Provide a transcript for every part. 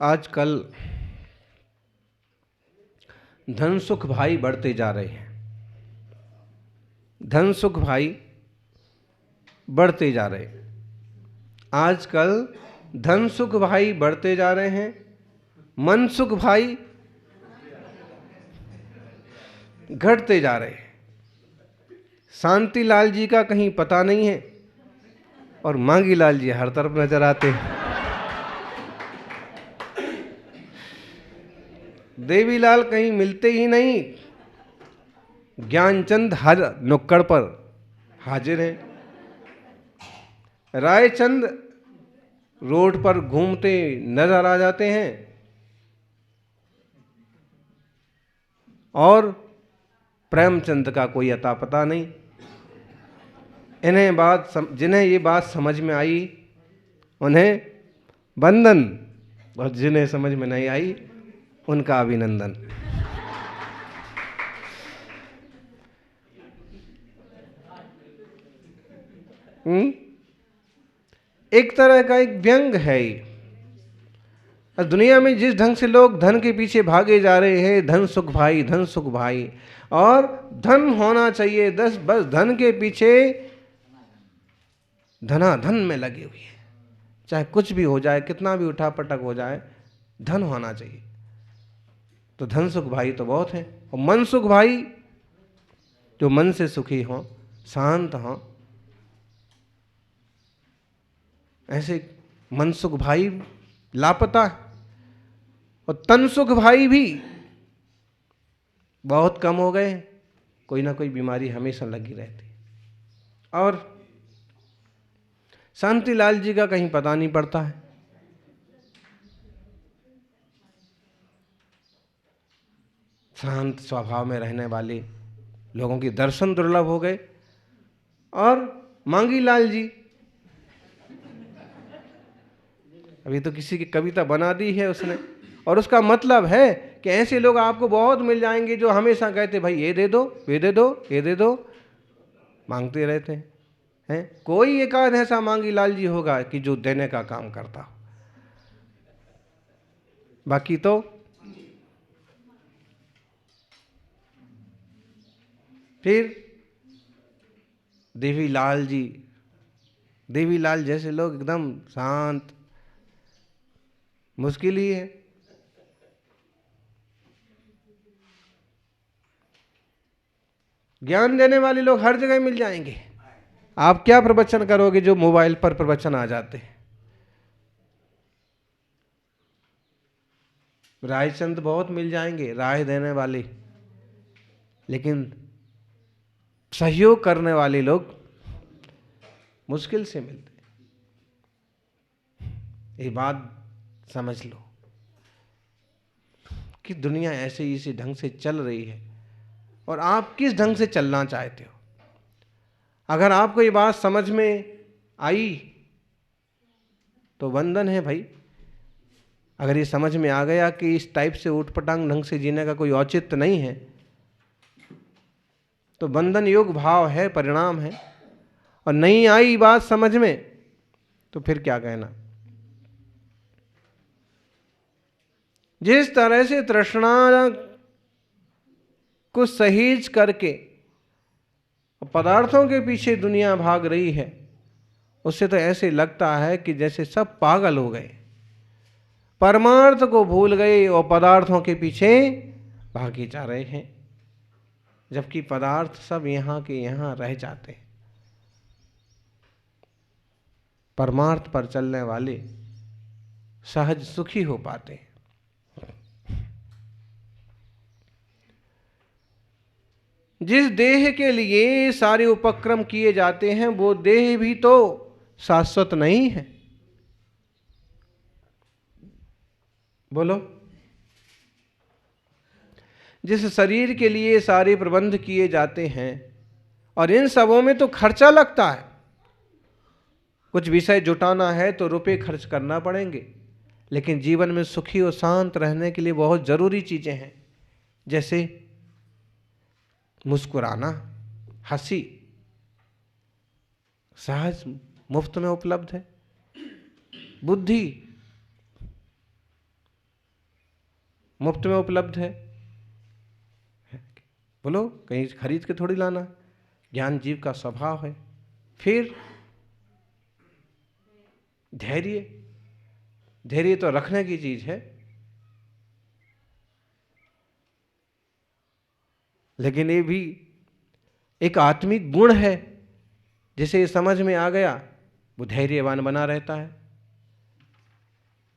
आजकल धन सुख भाई बढ़ते जा रहे हैं। धन सुख भाई बढ़ते जा रहे हैं। आजकल धन सुख भाई बढ़ते जा रहे हैं, मन सुख भाई घटते जा रहे हैं। शांति लाल जी का कहीं पता नहीं है और मांगी लाल जी हर तरफ नजर आते हैं। देवीलाल कहीं मिलते ही नहीं, ज्ञानचंद हर नुक्कड़ पर हाजिर हैं। रायचंद रोड पर घूमते नजर आ जाते हैं और प्रेमचंद का कोई अता पता नहीं। जिन्हें ये बात समझ में आई उन्हें वंदन, और जिन्हें समझ में नहीं आई उनका अभिनंदन। एक तरह का एक व्यंग है ये। दुनिया में जिस ढंग से लोग धन के पीछे भागे जा रहे हैं, धन सुख भाई, धन सुख भाई, और धन होना चाहिए, बस धन के पीछे धनाधन में लगे हुए हैं। चाहे कुछ भी हो जाए, कितना भी उठा पटक हो जाए, धन होना चाहिए। तो धन सुख भाई तो बहुत हैं, और मन सुख भाई जो मन से सुखी हों, शांत हों, ऐसे मन सुख भाई लापता है। और तन सुख भाई भी बहुत कम हो गए हैं। कोई ना कोई बीमारी हमेशा लगी रहती। और शांतिलाल जी का कहीं पता नहीं पड़ता है। शांत स्वभाव में रहने वाले लोगों के दर्शन दुर्लभ हो गए। और मांगी लाल जी, अभी तो किसी की कविता बना दी है उसने, और उसका मतलब है कि ऐसे लोग आपको बहुत मिल जाएंगे जो हमेशा कहते भाई ये दे दो, ये दे दो, ये दे दो, मांगते रहते हैं। कोई एक आध ऐसा मांगी लाल जी होगा कि जो देने का काम करता हो, बाकी तो फिर देवीलाल जी, देवीलाल जैसे लोग एकदम शांत, मुश्किल ही है। ज्ञान देने वाले लोग हर जगह मिल जाएंगे। आप क्या प्रवचन करोगे जो मोबाइल पर प्रवचन आ जाते हैं। रायचंद बहुत मिल जाएंगे, राय देने वाले, लेकिन सहयोग करने वाले लोग मुश्किल से मिलते। ये बात समझ लो कि दुनिया ऐसे ही इसी ढंग से चल रही है, और आप किस ढंग से चलना चाहते हो। अगर आपको ये बात समझ में आई तो वंदन है भाई। अगर ये समझ में आ गया कि इस टाइप से ऊटपटांग ढंग से जीने का कोई औचित्य नहीं है, तो बंधन योग भाव है, परिणाम है। और नहीं आई बात समझ में तो फिर क्या कहना। जिस तरह से तृष्णा को सहेज करके पदार्थों के पीछे दुनिया भाग रही है, उससे तो ऐसे लगता है कि जैसे सब पागल हो गए, परमार्थ को भूल गए और पदार्थों के पीछे भागे जा रहे हैं, जबकि पदार्थ सब यहाँ के यहाँ रह जाते हैं। परमार्थ पर चलने वाले सहज सुखी हो पाते हैं। जिस देह के लिए सारे उपक्रम किए जाते हैं, वो देह भी तो शाश्वत नहीं है। बोलो, जिस शरीर के लिए सारे प्रबंध किए जाते हैं, और इन सबों में तो खर्चा लगता है। कुछ विषय जुटाना है तो रुपए खर्च करना पड़ेंगे, लेकिन जीवन में सुखी और शांत रहने के लिए बहुत जरूरी चीजें हैं, जैसे मुस्कुराना, हंसी, सहज मुफ्त में उपलब्ध है। बुद्धि मुफ्त में उपलब्ध है। बोलो, कहीं खरीद के थोड़ी लाना है। ज्ञान जीव का स्वभाव है। फिर धैर्य, धैर्य तो रखने की चीज है, लेकिन ये भी एक आत्मिक गुण है। जिसे समझ में आ गया वो धैर्यवान बना रहता है,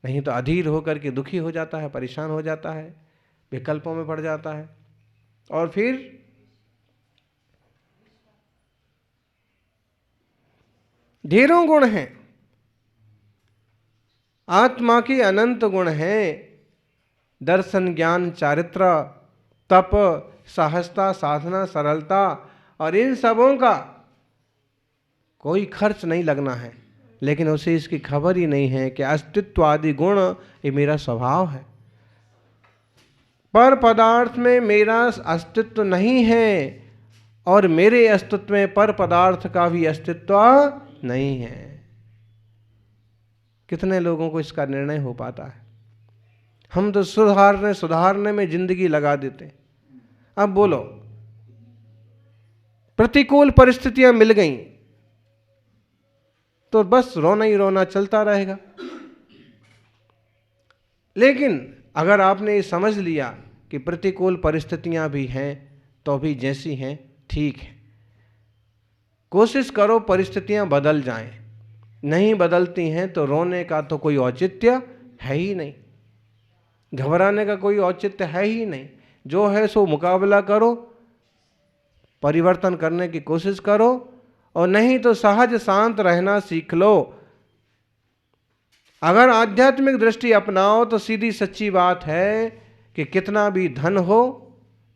नहीं तो अधीर होकर के दुखी हो जाता है, परेशान हो जाता है, विकल्पों में पड़ जाता है। और फिर ढेरों गुण हैं, आत्मा के अनंत गुण हैं। दर्शन, ज्ञान, चारित्र, तप, सहजता, साधना, सरलता, और इन सबों का कोई खर्च नहीं लगना है। लेकिन उसे इसकी खबर ही नहीं है कि अस्तित्व आदि गुण ये मेरा स्वभाव है। पर पदार्थ में मेरा अस्तित्व नहीं है और मेरे अस्तित्व में पर पदार्थ का भी अस्तित्व नहीं है। कितने लोगों को इसका निर्णय हो पाता है? हम तो सुधारने में जिंदगी लगा देते हैं। अब बोलो, प्रतिकूल परिस्थितियां मिल गई तो बस रोना ही रोना चलता रहेगा। लेकिन अगर आपने ये समझ लिया कि प्रतिकूल परिस्थितियां भी हैं तो भी जैसी हैं ठीक है, कोशिश करो परिस्थितियां बदल जाएं। नहीं बदलती हैं तो रोने का तो कोई औचित्य है ही नहीं, घबराने का कोई औचित्य है ही नहीं। जो है सो मुकाबला करो, परिवर्तन करने की कोशिश करो, और नहीं तो सहज शांत रहना सीख लो। अगर आध्यात्मिक दृष्टि अपनाओ तो सीधी सच्ची बात है कि कितना भी धन हो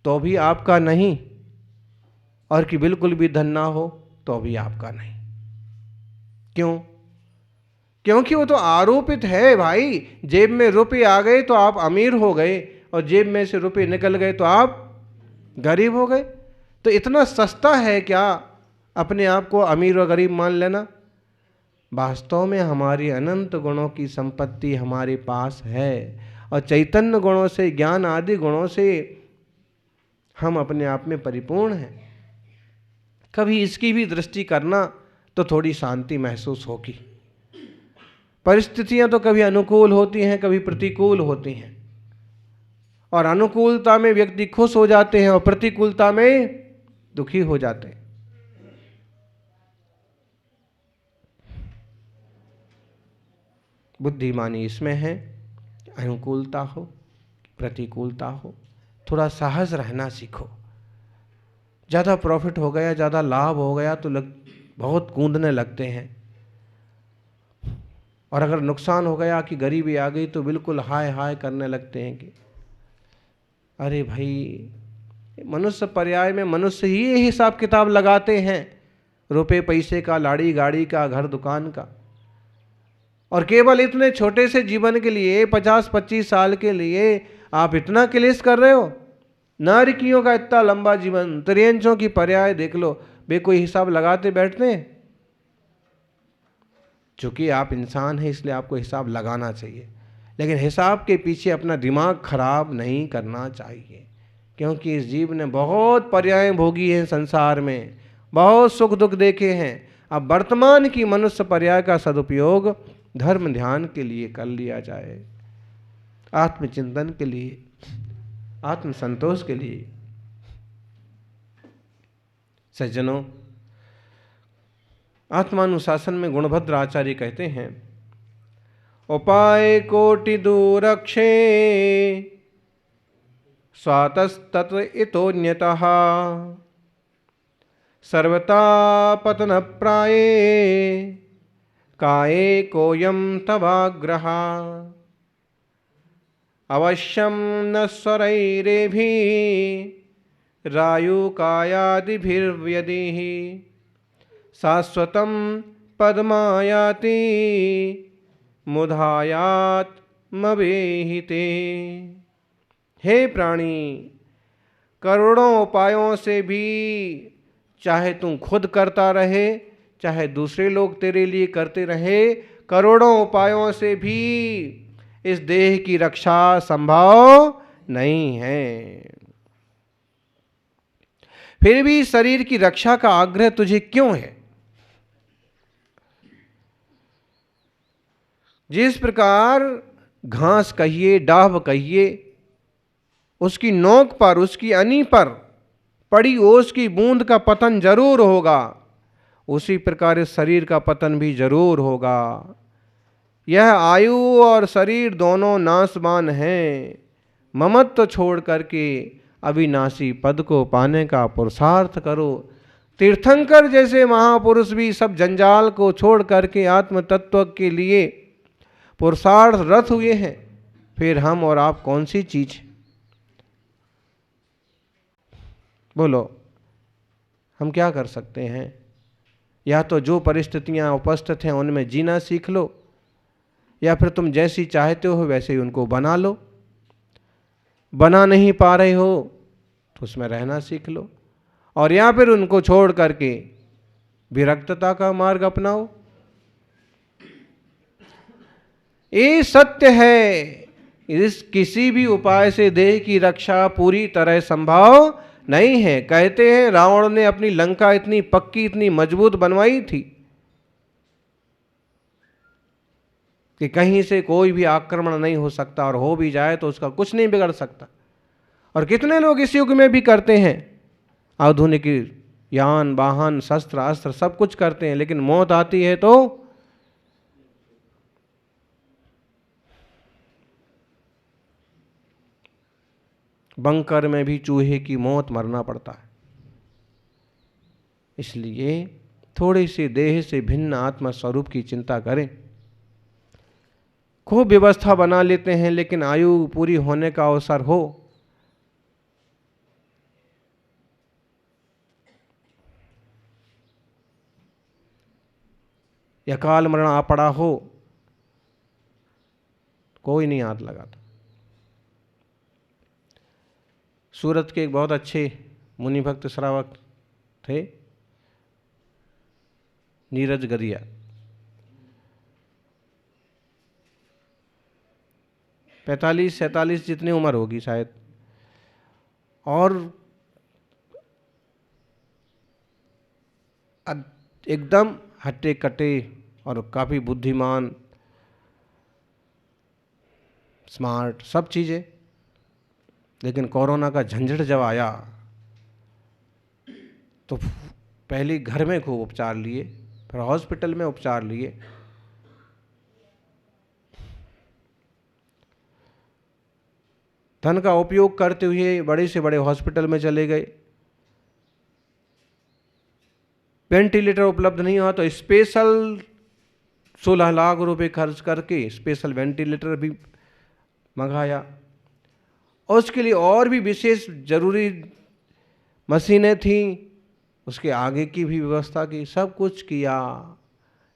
तो भी आपका नहीं, और कि बिल्कुल भी धन ना हो तो भी आपका नहीं। क्यों? क्योंकि वो तो आरोपित है भाई। जेब में रुपए आ गए तो आप अमीर हो गए, और जेब में से रुपए निकल गए तो आप गरीब हो गए। तो इतना सस्ता है क्या अपने आप को अमीर और गरीब मान लेना? वास्तव में हमारी अनंत गुणों की संपत्ति हमारे पास है, और चैतन्य गुणों से, ज्ञान आदि गुणों से हम अपने आप में परिपूर्ण हैं। कभी इसकी भी दृष्टि करना तो थोड़ी शांति महसूस होगी। परिस्थितियां तो कभी अनुकूल होती हैं, कभी प्रतिकूल होती हैं, और अनुकूलता में व्यक्ति खुश हो जाते हैं और प्रतिकूलता में दुखी हो जाते हैं। बुद्धिमानी इसमें है, अनुकूलता हो, प्रतिकूलता हो, थोड़ा साहस रहना सीखो। ज़्यादा प्रॉफिट हो गया, ज़्यादा लाभ हो गया तो बहुत कूदने लगते हैं, और अगर नुकसान हो गया कि गरीबी आ गई तो बिल्कुल हाय हाय करने लगते हैं कि अरे भाई। मनुष्य पर्याय में मनुष्य ही ये हिसाब किताब लगाते हैं, रुपए पैसे का, लाड़ी गाड़ी का, घर दुकान का, और केवल इतने छोटे से जीवन के लिए 50-25 साल के लिए आप इतना क्लेश कर रहे हो। नारिकियों का इतना लंबा जीवन, त्रियंचों की पर्याय देख लो, वे कोई हिसाब लगाते बैठते हैं? चूंकि आप इंसान हैं इसलिए आपको हिसाब लगाना चाहिए, लेकिन हिसाब के पीछे अपना दिमाग खराब नहीं करना चाहिए, क्योंकि इस जीव ने बहुत पर्याय भोगी हैं, संसार में बहुत सुख दुख देखे हैं। अब वर्तमान की मनुष्य पर्याय का सदुपयोग धर्म ध्यान के लिए कर लिया जाए, आत्मचिंतन के लिए, आत्म संतोष के लिए। सज्जनों, आत्मानुशासन में गुणभद्र आचार्य कहते हैं, उपाय कोटि दूरक्षे स्वातस्तत्र इतोन्यतः सर्वता पतन प्राये काये कोयम तवाग्रह अवश्यम न स्वरैरेभि रायुकायादिभिर्व्यदिः शाश्वतं पद्मायाति मुधायात्मवेहिते। हे प्राणी, करोड़ों उपायों से भी चाहे तुम खुद करता रहे, चाहे दूसरे लोग तेरे लिए करते रहे, करोड़ों उपायों से भी इस देह की रक्षा संभव नहीं है। फिर भी शरीर की रक्षा का आग्रह तुझे क्यों है? जिस प्रकार घास कहिए, डाभ कहिए, उसकी नोक पर, उसकी अनी पर पड़ी ओस की बूंद का पतन जरूर होगा, उसी प्रकार इस शरीर का पतन भी जरूर होगा। यह आयु और शरीर दोनों नाशवान हैं। ममत्व छोड़ करके अविनाशी पद को पाने का पुरुषार्थ करो। तीर्थंकर जैसे महापुरुष भी सब जंजाल को छोड़ करके आत्म तत्व के लिए पुरुषार्थ रत हुए हैं। फिर हम और आप कौन सी चीज? बोलो, हम क्या कर सकते हैं? या तो जो परिस्थितियां उपस्थित हैं उनमें जीना सीख लो, या फिर तुम जैसी चाहते हो वैसे ही उनको बना लो। बना नहीं पा रहे हो तो उसमें रहना सीख लो, और या फिर उनको छोड़ करके विरक्तता का मार्ग अपनाओ। ये सत्य है, इस किसी भी उपाय से देह की रक्षा पूरी तरह संभव नहीं है। कहते हैं रावण ने अपनी लंका इतनी पक्की, इतनी मजबूत बनवाई थी कि कहीं से कोई भी आक्रमण नहीं हो सकता, और हो भी जाए तो उसका कुछ नहीं बिगड़ सकता। और कितने लोग इस युग में भी करते हैं, आधुनिक यान वाहन शस्त्र अस्त्र सब कुछ करते हैं, लेकिन मौत आती है तो बंकर में भी चूहे की मौत मरना पड़ता है। इसलिए थोड़ी सी देह से भिन्न आत्मा स्वरूप की चिंता करें। खूब व्यवस्था बना लेते हैं, लेकिन आयु पूरी होने का अवसर हो या काल मरण आ पड़ा हो, कोई नहीं हाथ लगाता। सूरत के एक बहुत अच्छे मुनि भक्त श्रावक थे, नीरज गरिया। पैंतालीस 47 जितनी उम्र होगी शायद, और एकदम हट्टे कट्टे और काफ़ी बुद्धिमान, स्मार्ट, सब चीज़ें। लेकिन कोरोना का झंझट जब आया तो पहले घर में खूब उपचार लिए, फिर हॉस्पिटल में उपचार लिए। धन का उपयोग करते हुए बड़े से बड़े हॉस्पिटल में चले गए। वेंटिलेटर उपलब्ध नहीं हुआ तो स्पेशल 16 लाख रुपए खर्च करके स्पेशल वेंटिलेटर भी मंगाया, और उसके लिए और भी विशेष जरूरी मशीनें थीं, उसके आगे की भी व्यवस्था की, सब कुछ किया।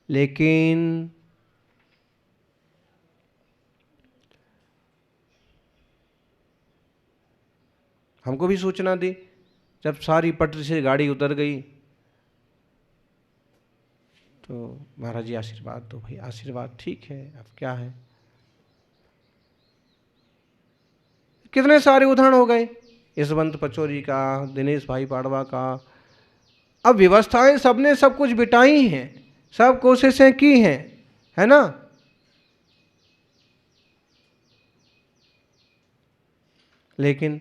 लेकिन हमको भी सूचना दी, जब सारी पटरी से गाड़ी उतर गई तो महाराज जी आशीर्वाद दो। भाई आशीर्वाद ठीक है, अब क्या है। कितने सारे उदाहरण हो गए, यशवंत पचौरी का, दिनेश भाई पाड़वा का। अब व्यवस्थाएं सबने सब कुछ बिटाई हैं, सब कोशिशें की हैं, है ना। लेकिन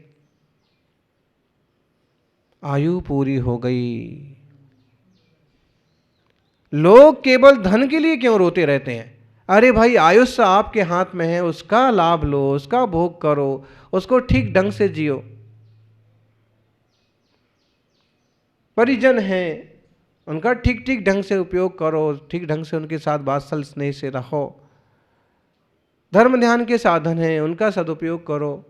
आयु पूरी हो गई। लोग केवल धन के लिए क्यों रोते रहते हैं? अरे भाई, आयुष्य आपके हाथ में है, उसका लाभ लो, उसका भोग करो, उसको ठीक ढंग से जियो। परिजन हैं, उनका ठीक ठीक ढंग से उपयोग करो, ठीक ढंग से उनके साथ वात्सल्य स्नेह से रहो। धर्म ध्यान के साधन हैं, उनका सदुपयोग करो।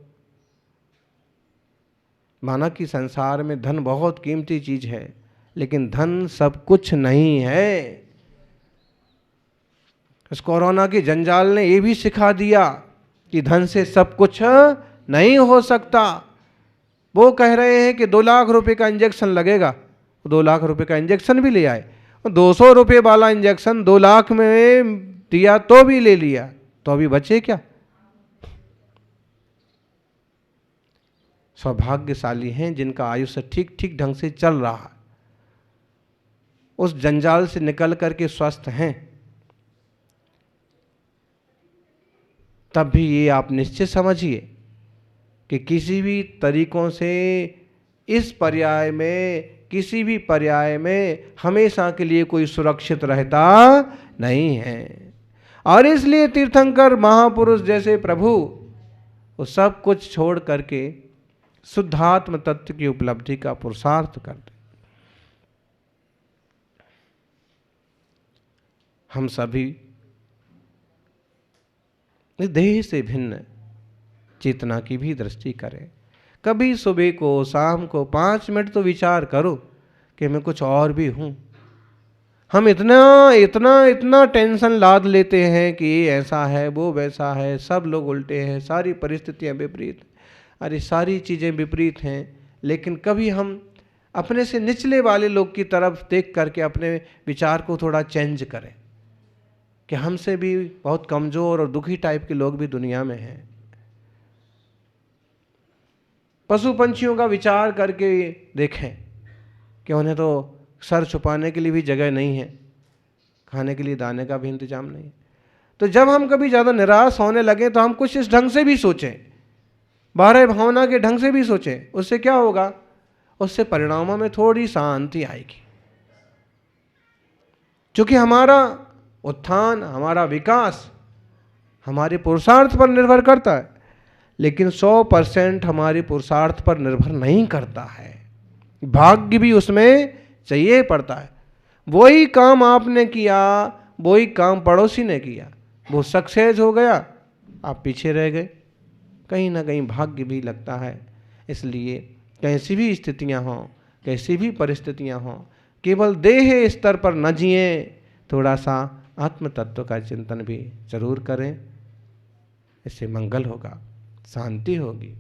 माना कि संसार में धन बहुत कीमती चीज है, लेकिन धन सब कुछ नहीं है। इस कोरोना के जंजाल ने यह भी सिखा दिया कि धन से सब कुछ नहीं हो सकता। वो कह रहे हैं कि 2 लाख रुपए का इंजेक्शन लगेगा, 2 लाख रुपए का इंजेक्शन भी ले आए। 200 रुपये वाला इंजेक्शन 2 लाख में दिया तो भी ले लिया, तो अभी बचे क्या? सौभाग्यशाली हैं जिनका आयुष्य ठीक ठीक ढंग से चल रहा है, उस जंजाल से निकल करके स्वस्थ हैं। तब भी ये आप निश्चित समझिए कि किसी भी तरीकों से इस पर्याय में, किसी भी पर्याय में हमेशा के लिए कोई सुरक्षित रहता नहीं है। और इसलिए तीर्थंकर महापुरुष जैसे प्रभु वो सब कुछ छोड़ करके शुद्धात्म तत्व की उपलब्धि का पुरुषार्थ करते। हम सभी इस देह से भिन्न चेतना की भी दृष्टि करें। कभी सुबह को शाम को 5 मिनट तो विचार करो कि मैं कुछ और भी हूँ। हम इतना इतना इतना टेंशन लाद लेते हैं कि ऐसा है, वो वैसा है, सब लोग उल्टे हैं, सारी परिस्थितियाँ विपरीत। अरे सारी चीज़ें विपरीत हैं, लेकिन कभी हम अपने से निचले वाले लोग की तरफ देख करके अपने विचार को थोड़ा चेंज करें कि हमसे भी बहुत कमज़ोर और दुखी टाइप के लोग भी दुनिया में हैं। पशु पंछियों का विचार करके देखें कि उन्हें तो सर छुपाने के लिए भी जगह नहीं है, खाने के लिए दाने का भी इंतजाम नहीं है। तो जब हम कभी ज़्यादा निराश होने लगे तो हम कुछ इस ढंग से भी सोचें, बारह भावना के ढंग से भी सोचें। उससे क्या होगा? उससे परिणामों में थोड़ी शांति आएगी। क्योंकि हमारा उत्थान, हमारा विकास हमारे पुरुषार्थ पर निर्भर करता है, लेकिन 100% हमारे पुरुषार्थ पर निर्भर नहीं करता है। भाग्य भी उसमें चाहिए पड़ता है। वही काम आपने किया, वही काम पड़ोसी ने किया, वो सक्सेस हो गया, आप पीछे रह गए। कहीं ना कहीं भाग्य भी लगता है। इसलिए कैसी भी स्थितियां हों, कैसी भी परिस्थितियां हों, केवल देह स्तर पर न जिए, थोड़ा सा आत्म तत्व का चिंतन भी जरूर करें। इससे मंगल होगा, शांति होगी।